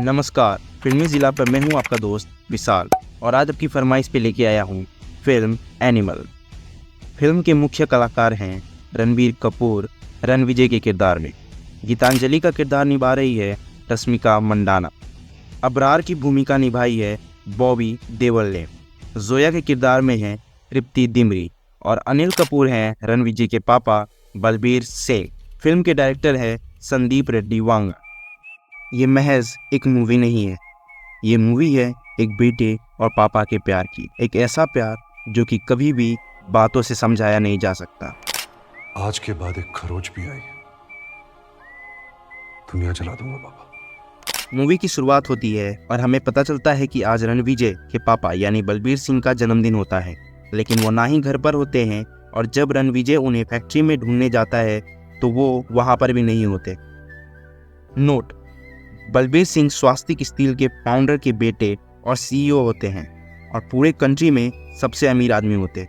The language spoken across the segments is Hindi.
नमस्कार, फिल्मी जिला पर मैं हूँ आपका दोस्त विशाल और आज आपकी फरमाइश पे लेके आया हूँ फिल्म एनिमल। फिल्म के मुख्य कलाकार हैं रणबीर कपूर रणविजय के किरदार में। गीतांजलि का किरदार निभा रही है रश्मिका मंडाना। अबरार की भूमिका निभाई है बॉबी देओल ने। जोया के किरदार में हैं तृप्ति डिमरी और अनिल कपूर हैं रणविजय के पापा बलबीर सिंह। फिल्म के डायरेक्टर है संदीप रेड्डी वांगा। ये महज एक मूवी नहीं है, ये मूवी है एक बेटे और पापा के प्यार की। एक ऐसा प्यार जो कि कभी भी बातों से समझाया नहीं जा सकता। आज के बाद एक खरोच भी आई, दुनिया जला दूंगा पापा। मूवी की शुरुआत होती है और हमें पता चलता है कि आज रणविजय के पापा यानी बलबीर सिंह का जन्मदिन होता है, लेकिन वो ना ही घर पर होते हैं और जब रणविजय उन्हें फैक्ट्री में ढूंढने जाता है तो वो वहाँ पर भी नहीं होते। नोट: बलबीर सिंह स्वास्तिक स्टील के फाउंडर के बेटे और सीईओ होते हैं और पूरे कंट्री में सबसे अमीर आदमी होते।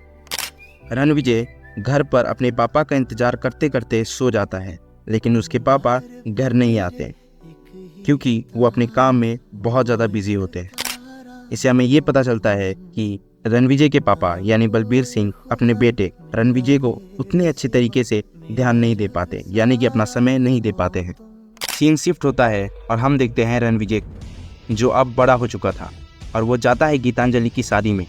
रणविजय घर पर अपने पापा का इंतजार करते करते सो जाता है, लेकिन उसके पापा घर नहीं आते क्योंकि वो अपने काम में बहुत ज़्यादा बिजी होते हैं। इससे हमें ये पता चलता है कि रणविजय के पापा यानी बलबीर सिंह अपने बेटे रणविजय को उतने अच्छे तरीके से ध्यान नहीं दे पाते, यानी कि अपना समय नहीं दे पाते हैं। सीन शिफ्ट होता है और हम देखते हैं रणविजय जो अब बड़ा हो चुका था और वो जाता है गीतांजलि की शादी में।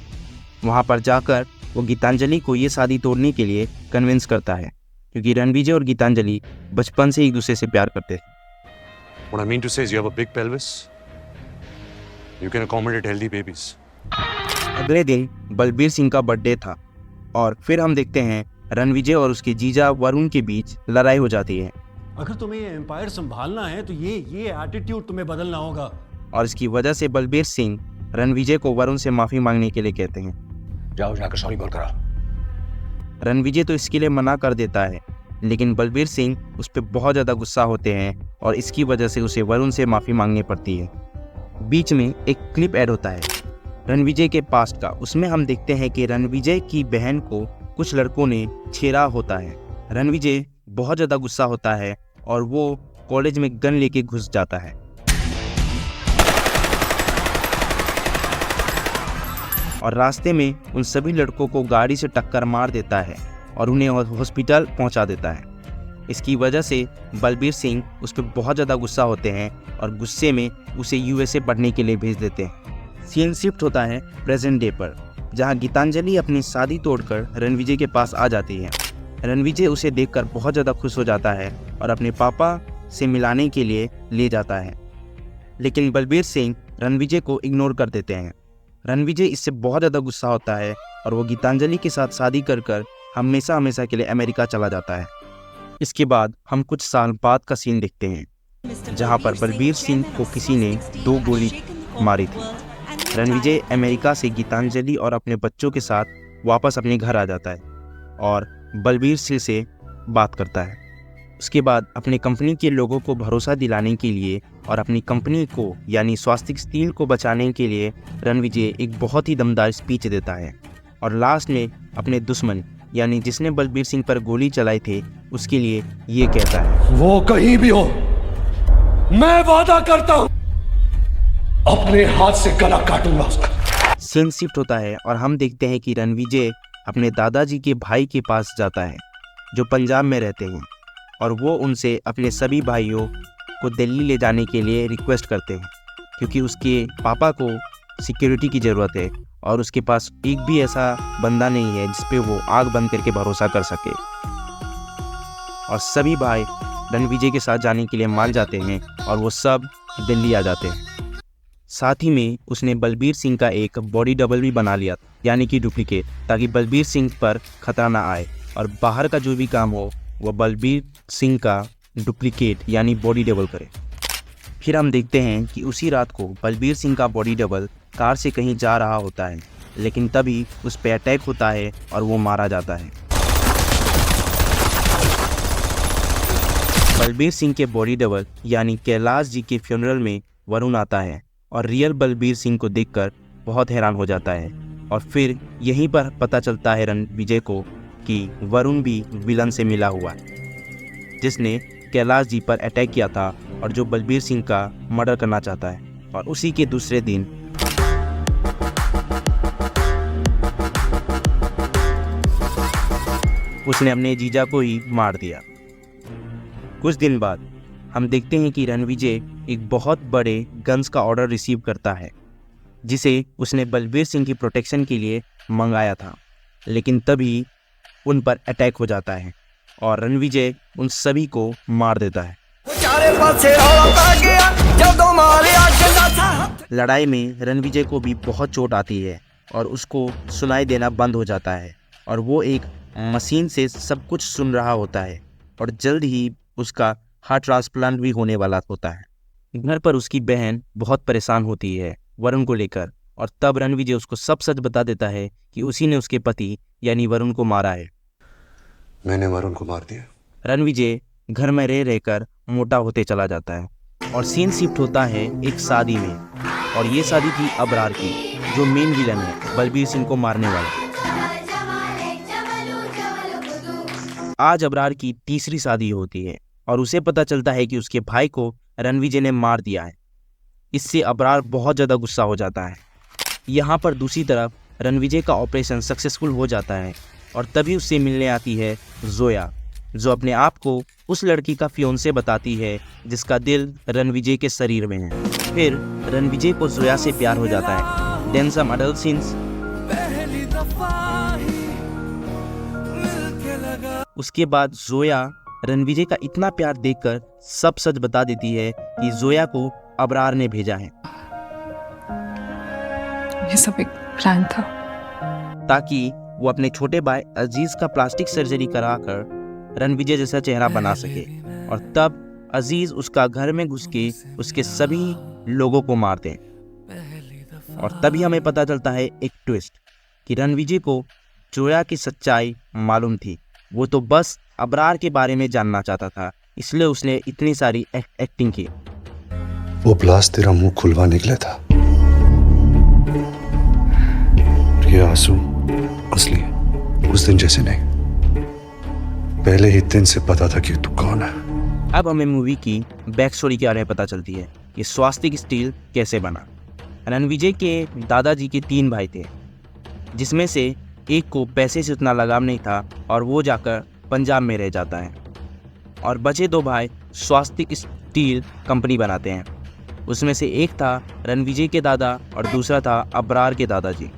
वहाँ पर जाकर वो गीतांजलि को ये शादी तोड़ने के लिए कन्विंस करता है क्योंकि रणविजय और गीतांजलि बचपन से एक दूसरे से प्यार करते थे। What I mean to say is you have a big pelvis. You can accommodate healthy babies. अगले दिन बलबीर सिंह का बर्थडे था और फिर हम देखते हैं रणविजय और उसके जीजा वरुण के बीच लड़ाई हो जाती है। अगर तुम्हें ये एम्पायर संभालना है तो ये एटीट्यूड तुम्हें बदलना होगा। और इसकी वजह से बलबीर सिंह रणविजय को वरुण से माफी मांगने के लिए कहते हैं। जाओ जाकर सॉरी बोल कर। रणविजय तो इसके लिए मना कर देता है, लेकिन बलबीर सिंह उस पर बहुत ज़्यादा गुस्सा होते हैं और इसकी वजह से उसे वरुण से माफ़ी मांगनी पड़ती है। बीच में एक क्लिप ऐड होता है रणविजय के पास्ट का। उसमें हम देखते हैं कि रणविजय की बहन को कुछ लड़कों ने छेड़ा होता है। रणविजय बहुत ज़्यादा गुस्सा होता है और वो कॉलेज में गन लेके घुस जाता है और रास्ते में उन सभी लड़कों को गाड़ी से टक्कर मार देता है और उन्हें हॉस्पिटल पहुंचा देता है। इसकी वजह से बलबीर सिंह उस पर बहुत ज़्यादा गुस्सा होते हैं और गुस्से में उसे यूएसए पढ़ने के लिए भेज देते हैं। सीन शिफ्ट होता है प्रेजेंट डे पर, जहां गीतांजलि अपनी शादी तोड़कर रणविजय के पास आ जाती है। रणविजय उसे देखकर बहुत ज़्यादा खुश हो जाता है और अपने पापा से मिलाने के लिए ले जाता है, लेकिन बलबीर सिंह रणविजय को इग्नोर कर देते हैं। रणविजय इससे बहुत ज़्यादा गुस्सा होता है और वो गीतांजलि के साथ शादी कर हमेशा हमेशा के लिए अमेरिका चला जाता है। इसके बाद हम कुछ साल बाद का सीन देखते हैं जहां पर बलबीर सिंह को किसी ने 2 गोली मारी थी। रणविजय अमेरिका से गीतांजलि और अपने बच्चों के साथ वापस अपने घर आ जाता है और बलबीर सिंह से बात करता है। उसके बाद अपनी कंपनी के लोगों को भरोसा दिलाने के लिए और अपनी कंपनी को यानी स्वास्तिक स्टील को बचाने के लिए रणविजय एक बहुत ही दमदार स्पीच देता है और लास्ट में अपने दुश्मन यानी जिसने बलबीर सिंह पर गोली चलाई थी उसके लिए ये कहता है, वो कहीं भी हो, मैं वादा करता हूं अपने हाथ से गला काटूंगा उसका। सीन शिफ्ट होता है और हम देखते हैं कि रणविजय अपने दादाजी के भाई के पास जाता है जो पंजाब में रहते हैं और वो उनसे अपने सभी भाइयों को दिल्ली ले जाने के लिए रिक्वेस्ट करते हैं क्योंकि उसके पापा को सिक्योरिटी की ज़रूरत है और उसके पास एक भी ऐसा बंदा नहीं है जिस पे वो आग बंद करके भरोसा कर सके। और सभी भाई रणविजय के साथ जाने के लिए मान जाते हैं और वो सब दिल्ली आ जाते हैं। साथ ही में उसने बलबीर सिंह का एक बॉडी डबल भी बना लिया, यानी कि डुप्लीकेट, ताकि बलबीर सिंह पर खतरा ना आए और बाहर का जो भी काम हो वो बलबीर सिंह का डुप्लीकेट यानी बॉडी डबल करे। फिर हम देखते हैं कि उसी रात को बलबीर सिंह का बॉडी डबल कार से कहीं जा रहा होता है, लेकिन तभी उस पर अटैक होता है और वो मारा जाता है। बलबीर सिंह के बॉडी डबल यानी कैलाश जी के फ्यूनरल में वरुण आता है और रियल बलबीर सिंह को देखकर बहुत हैरान हो जाता है और फिर यहीं पर पता चलता है रणविजय को कि वरुण भी विलन से मिला हुआ है जिसने कैलाश जी पर अटैक किया था और जो बलबीर सिंह का मर्डर करना चाहता है। और उसी के दूसरे दिन उसने अपने जीजा को ही मार दिया। कुछ दिन बाद हम देखते हैं कि रणविजय एक बहुत बड़े गन्स का ऑर्डर रिसीव करता है जिसे उसने बलबीर सिंह की प्रोटेक्शन के लिए मंगाया था, लेकिन तभी उन पर अटैक हो जाता है और रणविजय उन सभी को मार देता है। लड़ाई में रणविजय को भी बहुत चोट आती है और उसको सुनाई देना बंद हो जाता है और वो एक मशीन से सब कुछ सुन रहा होता है और जल्द ही उसका हार्ट ट्रांसप्लांट भी होने वाला होता है। घर पर उसकी बहन बहुत परेशान होती है वरुण को लेकर और तब रणविजय उसको सब सच बता देता है कि उसी ने उसके पति यानी वरुण को मारा है। मैंने वरुण को मार दिया। रणविजय घर में रह रहकर मोटा होते चला जाता है और सीन शिफ्ट होता है एक शादी में, और ये शादी थी अबरार की, जो मेन विलन है बलबीर सिंह को मारने वाला। आज अबरार की तीसरी शादी होती है और उसे पता चलता है कि उसके भाई को रणविजय ने मार दिया है। इससे अबरार बहुत ज़्यादा गुस्सा हो जाता है। यहाँ पर दूसरी तरफ रणविजय का ऑपरेशन सक्सेसफुल हो जाता है और तभी उससे मिलने आती है जोया, जो अपने आप को उस लड़की का फियोंसे बताती है जिसका दिल रणविजय के शरीर में है। फिर रणविजय को जोया से प्यार हो जाता है। Then some adult scenes. उसके बाद जोया रणविजय का इतना प्यार देखकर सब सच बता देती है कि जोया को अबरार ने भेजा है ये सब एक प्लान था ताकि वो अपने छोटे भाई अजीज का प्लास्टिक सर्जरी कराकर रणविजय जैसा चेहरा बना सके, और तब अजीज उसका घर में घुस के उसके सभी लोगों को मार दे। और तभी हमें पता चलता है एक ट्विस्ट कि रणविजय को जोया की सच्चाई मालूम थी। वो तो बस अबरार के बारे में जानना चाहता था, इसलिए उसने इतनी सारी एक्टिंग की। वो ब्लास्ट तेरा मुंह खुलवा निकला था। ये आंसू असली है, उस दिन जैसे नहीं। पहले ही दिन से पता था कि तू कौन है। अब हमें मूवी की बैक स्टोरी के बारे में पता चलती है कि स्वास्तिक स्टील कैसे बना। रणविजय के दादाजी के 3 भाई थे, जिसमें से एक को पैसे से उतना लगाव नहीं था और वो जाकर पंजाब में रह जाता है, और बचे 2 भाई स्वास्तिक स्टील कंपनी बनाते हैं। उसमें से एक था रणविजय के दादा और दूसरा था अबरार के दादाजी।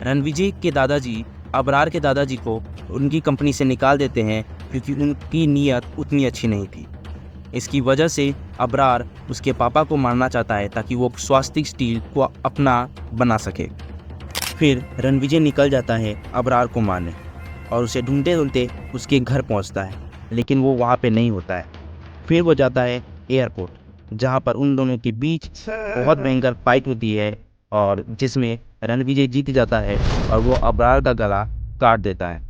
रणविजय के दादाजी अबरार के दादाजी को उनकी कंपनी से निकाल देते हैं क्योंकि उनकी नीयत उतनी अच्छी नहीं थी। इसकी वजह से अबरार उसके पापा को मारना चाहता है ताकि वो स्वास्तिक स्टील को अपना बना सके। फिर रणविजय निकल जाता है अबरार को मारने और उसे ढूंढते ढूंढते उसके घर पहुंचता है, लेकिन वो वहाँ पे नहीं होता है। फिर वो जाता है एयरपोर्ट, जहाँ पर उन दोनों के बीच बहुत भयंकर फाइट होती है और जिसमें रणविजय जीत जाता है और वो अबरार का गला काट देता है।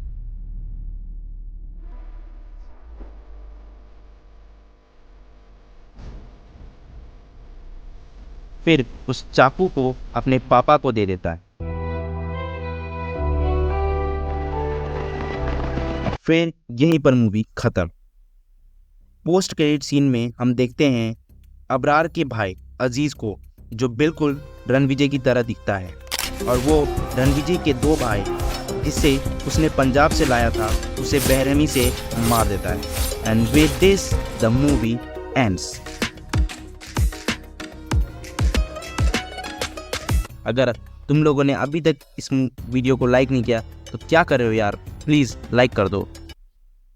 फिर उस चाकू को अपने पापा को दे देता है। फिर यहीं पर मूवी खत्म। पोस्ट क्रेडिट सीन में हम देखते हैं अबरार के भाई अजीज को, जो बिल्कुल रणविजय की तरह दिखता है, और वो रणविजय के 2 भाई जिससे उसने पंजाब से लाया था उसे बेरहमी से मार देता है। And with this the movie ends. अगर तुम लोगों ने अभी तक इस वीडियो को लाइक नहीं किया तो क्या कर रहे हो यार, प्लीज़ लाइक कर दो।